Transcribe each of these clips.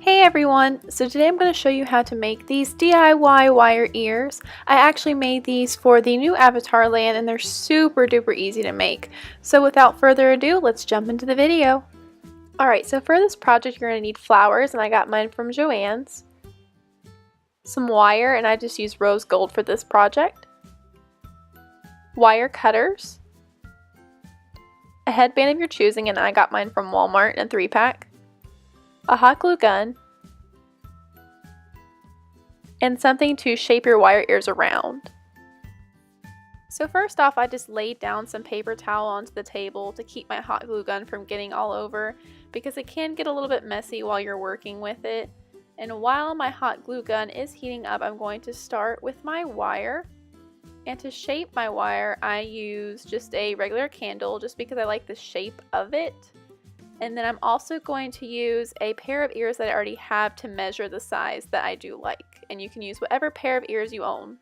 Hey everyone! So today I'm going to show you how to make these DIY wire ears. I actually made these for the new Avatar land and they're super duper easy to make. So without further ado, let's jump into the video. Alright, so for this project you're going to need flowers, and I got mine from Joann's. Some wire, and I just used rose gold for this project. Wire cutters. A headband of your choosing, and I got mine from Walmart in a 3-pack. A hot glue gun, and something to shape your wire ears around. So first off, I just laid down some paper towel onto the table to keep my hot glue gun from getting all over, because it can get a little bit messy while you're working with it. And while my hot glue gun is heating up, I'm going to start with my wire. And to shape my wire, I use just a regular candle just because I like the shape of it. And then I'm also going to use a pair of ears that I already have to measure the size that I do like. And you can use whatever pair of ears you own.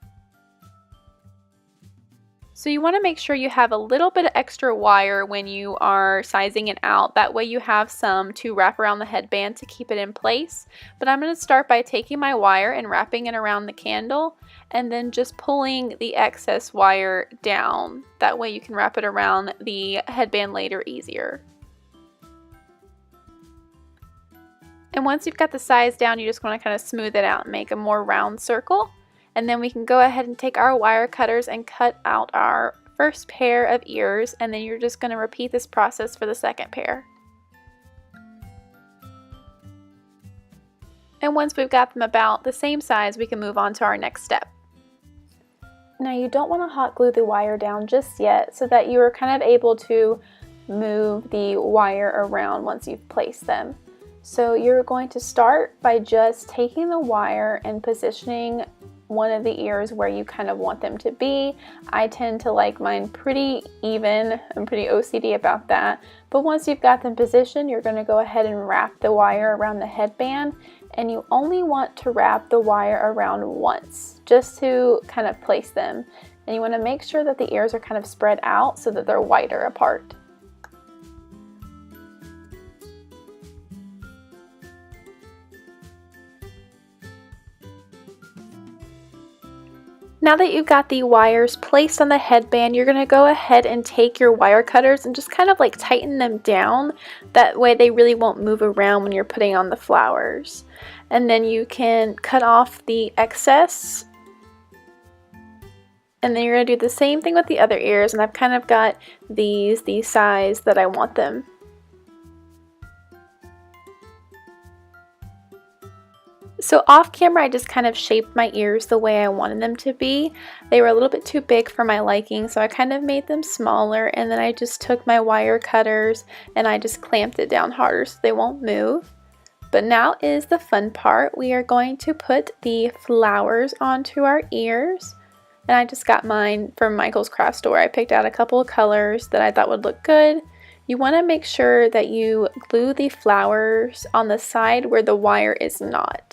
So you want to make sure you have a little bit of extra wire when you are sizing it out. That way you have some to wrap around the headband to keep it in place. But I'm going to start by taking my wire and wrapping it around the candle, and then just pulling the excess wire down. That way you can wrap it around the headband later easier. And once you've got the size down, you just want to kind of smooth it out and make a more round circle. And then we can go ahead and take our wire cutters and cut out our first pair of ears, and then you're just going to repeat this process for the second pair. And once we've got them about the same size, we can move on to our next step. Now you don't want to hot glue the wire down just yet, so that you are kind of able to move the wire around once you've placed them. So you're going to start by just taking the wire and positioning one of the ears where you kind of want them to be. I tend to like mine pretty even. I'm pretty OCD about that. But once you've got them positioned, you're going to go ahead and wrap the wire around the headband. And you only want to wrap the wire around once, just to kind of place them. And you want to make sure that the ears are kind of spread out so that they're wider apart. Now that you've got the wires placed on the headband, you're going to go ahead and take your wire cutters and just kind of like tighten them down. That way they really won't move around when you're putting on the flowers. And then you can cut off the excess. And then you're going to do the same thing with the other ears, and I've kind of got these the size that I want them. So off camera, I just kind of shaped my ears the way I wanted them to be. They were a little bit too big for my liking, so I kind of made them smaller, and then I just took my wire cutters and I just clamped it down harder so they won't move. But now is the fun part. We are going to put the flowers onto our ears. And I just got mine from Michael's craft store. I picked out a couple of colors that I thought would look good. You want to make sure that you glue the flowers on the side where the wire is not.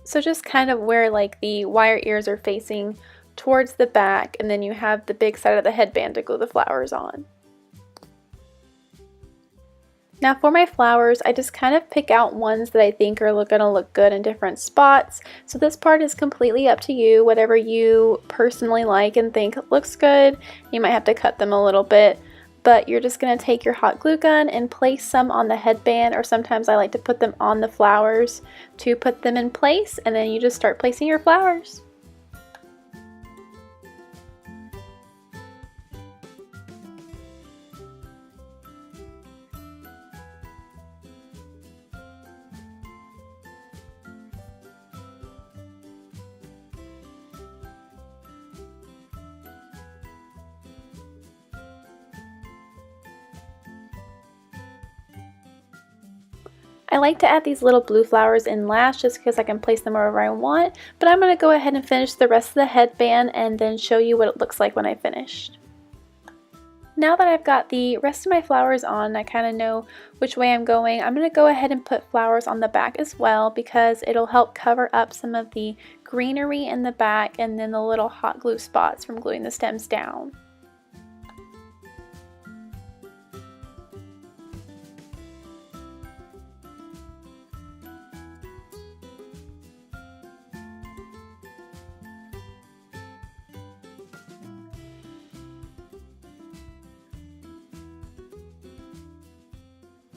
So just kind of where like the wire ears are facing towards the back, and then you have the big side of the headband to glue the flowers on. Now for my flowers, I just kind of pick out ones that I think are going to look good in different spots. So this part is completely up to you, whatever you personally like and think looks good. You might have to cut them a little bit. But you're just going to take your hot glue gun and place some on the headband, or sometimes I like to put them on the flowers to put them in place, and then you just start placing your flowers. I like to add these little blue flowers in last just because I can place them wherever I want, but I'm going to go ahead and finish the rest of the headband and then show you what it looks like when I finished. Now that I've got the rest of my flowers on, I kind of know which way I'm going. I'm going to go ahead and put flowers on the back as well, because it'll help cover up some of the greenery in the back and then the little hot glue spots from gluing the stems down.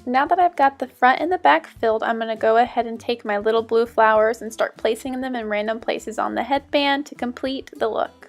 Now that I've got the front and the back filled, I'm going to go ahead and take my little blue flowers and start placing them in random places on the headband to complete the look.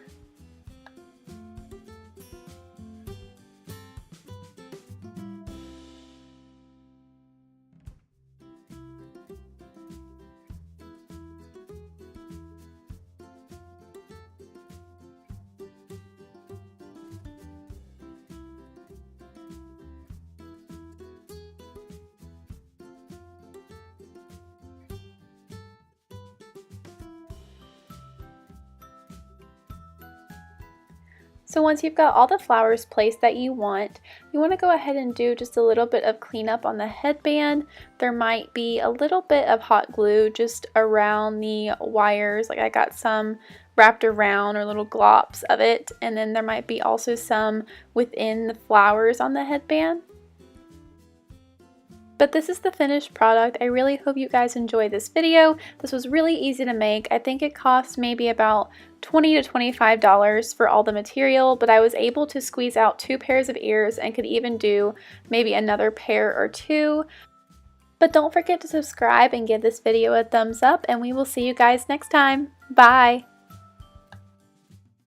So once you've got all the flowers placed that you want to go ahead and do just a little bit of cleanup on the headband. There might be a little bit of hot glue just around the wires, like I got some wrapped around or little glops of it, and then there might be also some within the flowers on the headband. But this is the finished product. I really hope you guys enjoyed this video. This was really easy to make. I think it cost maybe about $20 to $25 for all the material, but I was able to squeeze out 2 pairs of ears and could even do maybe another pair or 2. But don't forget to subscribe and give this video a thumbs up, and we will see you guys next time. Bye!